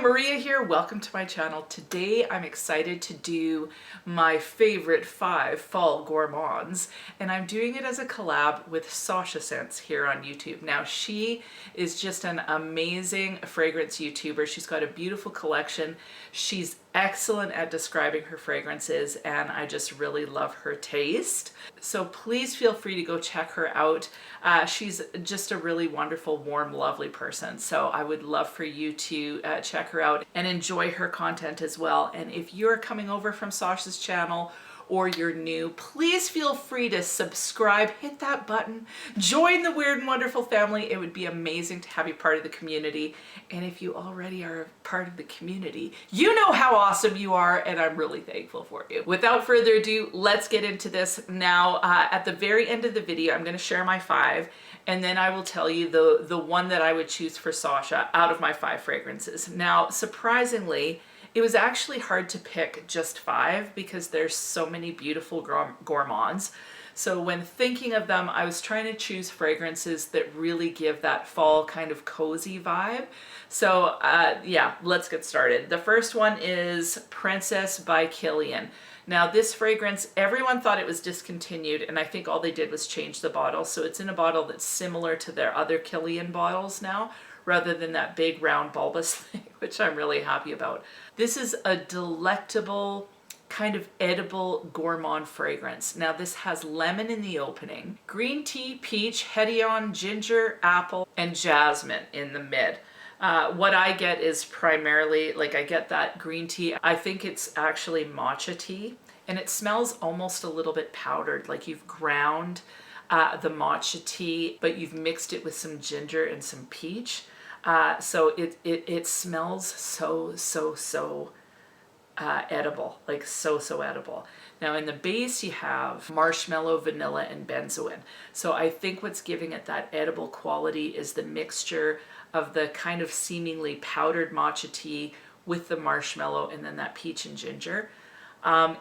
Maria here. Welcome to my channel. Today I'm excited to do my favorite 5 fall gourmands, and I'm doing it as a collab with Sasha Scents here on YouTube. Now she is just an amazing fragrance YouTuber. She's got a beautiful collection. She's excellent at describing her fragrances, and I just really love her taste. So please feel free to go check her out. She's just a really wonderful, warm, lovely person. So I would love for you to check her out and enjoy her content as well. And if you're coming over from Sasha's channel or you're new, please feel free to subscribe, hit that button, join the Weird and Wonderful family. It would be amazing to have you part of the community. And if you already are a part of the community, you know how awesome you are, and I'm really thankful for you. Without further ado, let's get into this. Now, at the very end of the video, I'm gonna share my 5, and then I will tell you the one that I would choose for Sasha out of my 5 fragrances. Now, surprisingly, it was actually hard to pick just 5 because there's so many beautiful gourmands. So when thinking of them, I was trying to choose fragrances that really give that fall kind of cozy vibe. So yeah, let's get started. The first one is Princess by Kilian. Now this fragrance, everyone thought it was discontinued, and I think all they did was change the bottle. So it's in a bottle that's similar to their other Kilian bottles now, rather than that big round bulbous thing, which I'm really happy about. This is a delectable, kind of edible gourmand fragrance. Now this has lemon in the opening, green tea, peach, hedion, ginger, apple, and jasmine in the mid. What I get is primarily, like I get that green tea. I think it's actually matcha tea, and it smells almost a little bit powdered, like you've ground the matcha tea, but you've mixed it with some ginger and some peach. So it smells so edible, like so edible. Now in the base you have marshmallow, vanilla, and benzoin. So I think what's giving it that edible quality is the mixture of the kind of seemingly powdered matcha tea with the marshmallow and then that peach and ginger.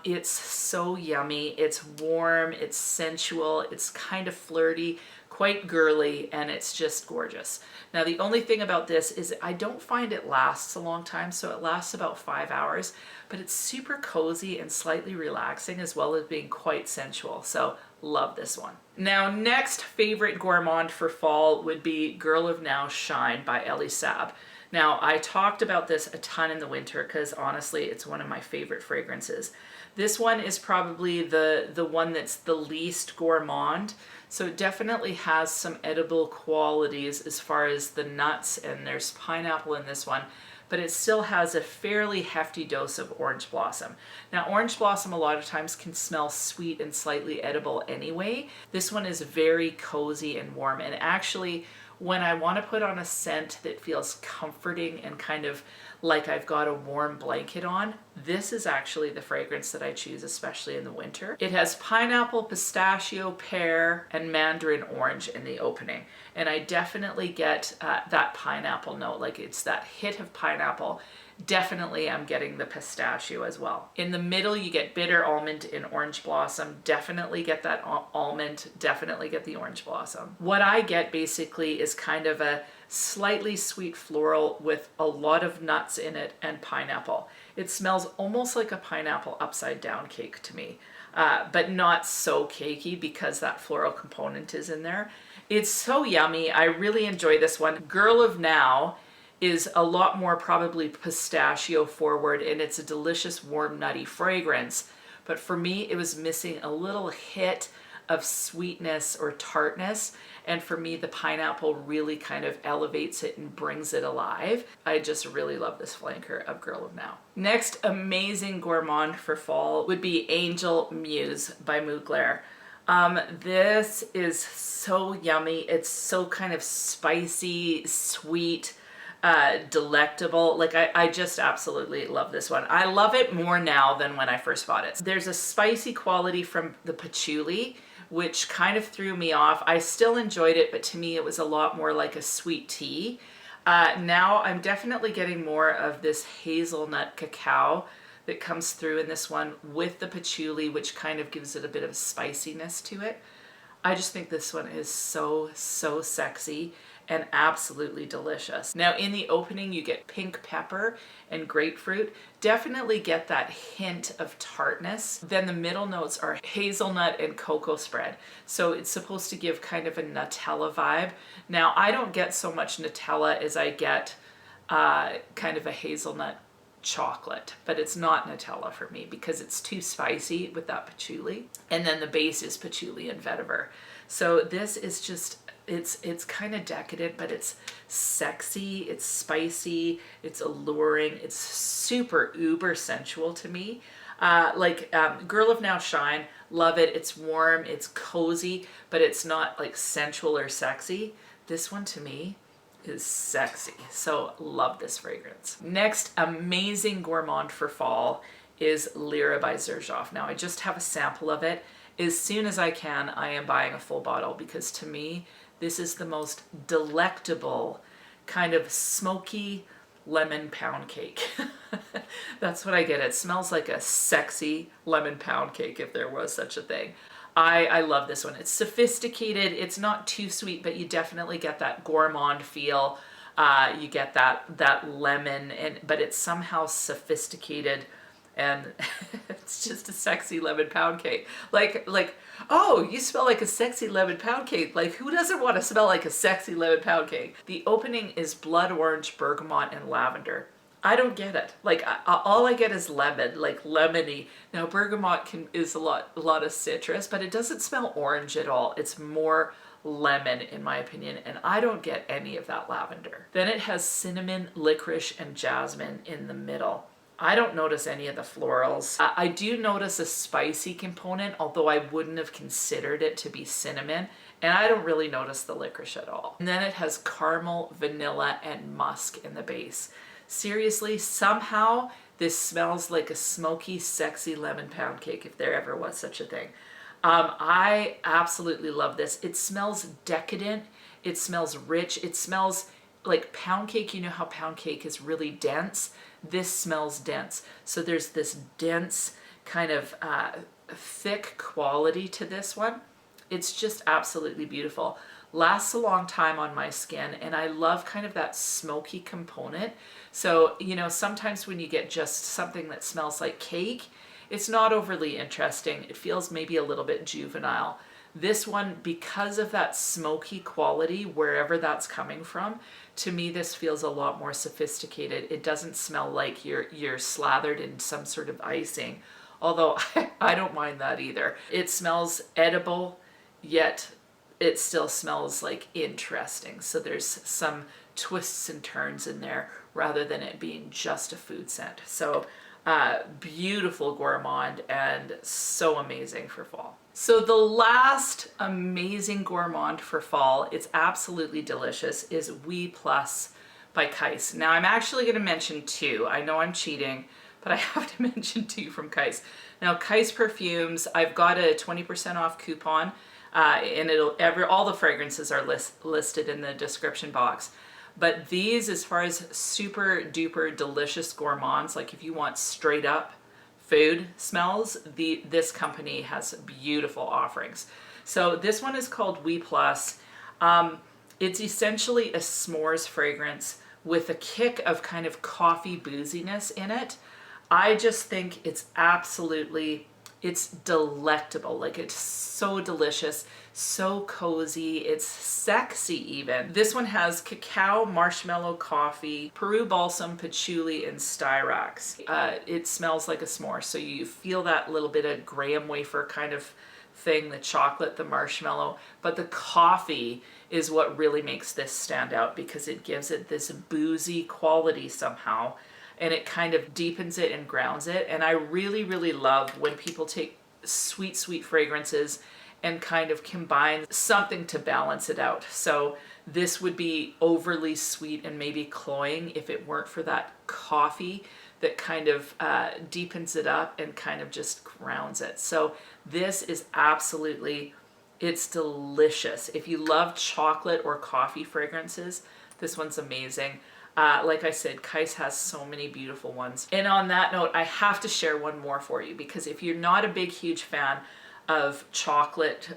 It's so yummy. It's warm, it's sensual, it's kind of flirty, quite girly, and it's just gorgeous. Now the only thing about this is I don't find it lasts a long time, so it lasts about 5 hours, but it's super cozy and slightly relaxing as well as being quite sensual. So love this one. Now next favorite gourmand for fall would be Girl of Now Shine by Elie Saab. Now, I talked about this a ton in the winter because honestly, it's one of my favorite fragrances. This one is probably the one that's the least gourmand. So it definitely has some edible qualities as far as the nuts, and there's pineapple in this one, but it still has a fairly hefty dose of orange blossom. Now, orange blossom a lot of times can smell sweet and slightly edible anyway. This one is very cozy and warm, and actually, when I want to put on a scent that feels comforting and kind of like I've got a warm blanket on, this is actually the fragrance that I choose, especially in the winter. It has pineapple, pistachio, pear, and mandarin orange in the opening. And I definitely get that pineapple note, like it's that hit of pineapple. Definitely I'm getting the pistachio as well. In the middle you get bitter almond and orange blossom. Definitely get that almond, definitely get the orange blossom. What I get basically is kind of a slightly sweet floral with a lot of nuts in it and pineapple. It smells almost like a pineapple upside down cake to me, but not so cakey because that floral component is in there. It's so yummy. I really enjoy this one. Girl of Now is a lot more probably pistachio forward, and it's a delicious warm nutty fragrance, but for me it was missing a little hit of sweetness or tartness, and for me the pineapple really kind of elevates it and brings it alive. I just really love this flanker of Girl of Now. Next amazing gourmand for fall would be Angel Muse by Mugler. This is so yummy. It's so kind of spicy, sweet, delectable. Like I just absolutely love this one. I love it more now than when I first bought it. There's a spicy quality from the patchouli, which kind of threw me off. I still enjoyed it, but to me it was a lot more like a sweet tea. Now I'm definitely getting more of this hazelnut cacao that comes through in this one with the patchouli, which kind of gives it a bit of spiciness to it. I just think this one is so sexy, and absolutely delicious. Now in the opening you get pink pepper and grapefruit. Definitely get that hint of tartness. Then the middle notes are hazelnut and cocoa spread. So it's supposed to give kind of a Nutella vibe. Now I don't get so much Nutella as I get kind of a hazelnut chocolate, but it's not Nutella for me because it's too spicy with that patchouli. And then the base is patchouli and vetiver. So this is just, it's kind of decadent, but it's sexy, it's spicy, it's alluring, it's super uber sensual to me. Girl of Now Shine, love it. It's warm, it's cozy, but it's not like sensual or sexy. This one to me is sexy. So love this fragrance. Next amazing gourmand for fall is Lyra by Xerjoff. Now I just have a sample of it. As soon as I can, I am buying a full bottle because to me, this is the most delectable kind of smoky lemon pound cake. That's what I get. It smells like a sexy lemon pound cake if there was such a thing. I love this one. It's sophisticated. It's not too sweet, but you definitely get that gourmand feel. You get that lemon, but it's somehow sophisticated, and it's just a sexy lemon pound cake. Like, oh, you smell like a sexy lemon pound cake. Like, who doesn't want to smell like a sexy lemon pound cake? The opening is blood orange, bergamot, and lavender. I don't get it. Like all I get is lemon, like lemony. Now bergamot is a lot of citrus, but it doesn't smell orange at all. It's more lemon in my opinion, and I don't get any of that lavender. Then it has cinnamon, licorice, and jasmine in the middle. I don't notice any of the florals. I do notice a spicy component, although I wouldn't have considered it to be cinnamon, and I don't really notice the licorice at all. And then it has caramel, vanilla, and musk in the base. Seriously, somehow this smells like a smoky, sexy lemon pound cake, if there ever was such a thing. I absolutely love this. It smells decadent. It smells rich. It smells like pound cake. You know how pound cake is really dense? This smells dense. So there's this dense kind of thick quality to this one. It's just absolutely beautiful. Lasts a long time on my skin, and I love kind of that smoky component. So, you know, sometimes when you get just something that smells like cake, it's not overly interesting. It feels maybe a little bit juvenile. This one, because of that smoky quality, wherever that's coming from, to me this feels a lot more sophisticated. It doesn't smell like you're slathered in some sort of icing, although I don't mind that either. It smells edible, yet it still smells like interesting. So there's some twists and turns in there rather than it being just a food scent. So beautiful gourmand and so amazing for fall. So the last amazing gourmand for fall, it's absolutely delicious, is Oui Plus by Kais. Now I'm actually going to mention two. I know I'm cheating, but I have to mention two from Kais. Now Kais perfumes, I've got a 20% off coupon. And all the fragrances are listed in the description box. But these, as far as super duper delicious gourmands, like if you want straight up food smells, this company has beautiful offerings. So this one is called Oui Plus. It's essentially a s'mores fragrance with a kick of kind of coffee booziness in it. I just think it's delectable. Like, it's so delicious, so cozy, it's sexy even. This one has cacao, marshmallow, coffee, Peru balsam, patchouli, and styrax. It smells like a s'more, so you feel that little bit of graham wafer kind of thing, the chocolate, the marshmallow, but the coffee is what really makes this stand out because it gives it this boozy quality somehow, and it kind of deepens it and grounds it. And I really, really love when people take sweet, sweet fragrances and kind of combine something to balance it out. So this would be overly sweet and maybe cloying if it weren't for that coffee that kind of deepens it up and kind of just grounds it. So this is absolutely, it's delicious. If you love chocolate or coffee fragrances, this one's amazing. Like I said, Kais has so many beautiful ones. And on that note, I have to share one more for you, because if you're not a big, huge fan of chocolate,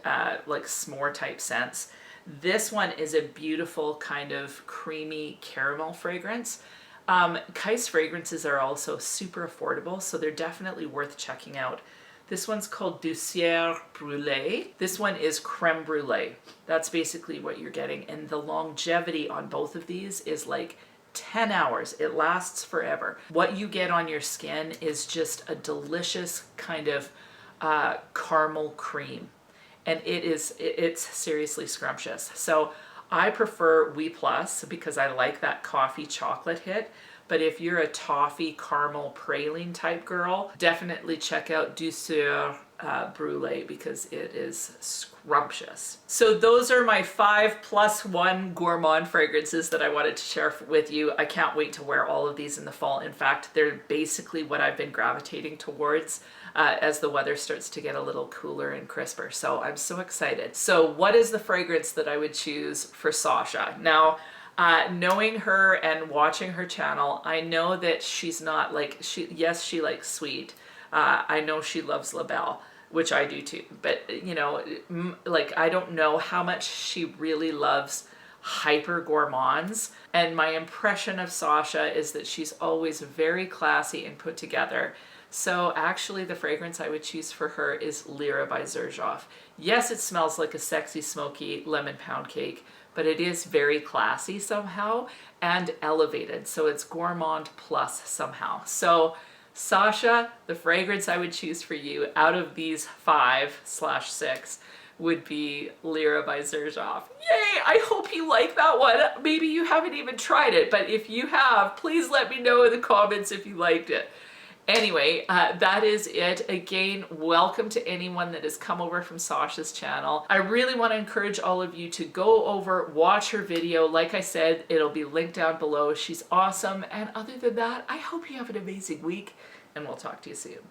like s'more type scents, This one is a beautiful kind of creamy caramel fragrance. Kais fragrances are also super affordable, so they're definitely worth checking out. This one's called Doucière Brûlée. This one is creme brulee. That's basically what you're getting. And the longevity on both of these is like 10 hours. It lasts forever. What you get on your skin is just a delicious kind of caramel cream. And it's seriously scrumptious. So I prefer We Plus because I like that coffee chocolate hit. But if you're a toffee caramel praline type girl, definitely check out Douceur Brûlée because it is scrumptious. So those are my 5+1 gourmand fragrances that I wanted to share with you. I can't wait to wear all of these in the fall. In fact, they're basically what I've been gravitating towards as the weather starts to get a little cooler and crisper. So I'm so excited. So what is the fragrance that I would choose for Sasha? Now, knowing her and watching her channel, I know that she's not like, yes, she likes sweet. I know she loves La Belle, which I do too. But, you know, like, I don't know how much she really loves hyper gourmands. And my impression of Sasha is that she's always very classy and put together. So actually the fragrance I would choose for her is Lyra by Xerjoff. Yes, it smells like a sexy, smoky lemon pound cake, but it is very classy somehow and elevated. So it's gourmand plus somehow. So Sasha, the fragrance I would choose for you out of these 5/6 would be Lyra by Xerjoff. Yay! I hope you like that one. Maybe you haven't even tried it, but if you have, please let me know in the comments if you liked it. Anyway, that is it. Again, welcome to anyone that has come over from Sasha's channel. I really want to encourage all of you to go over, watch her video. Like I said, it'll be linked down below. She's awesome. And other than that, I hope you have an amazing week, and we'll talk to you soon.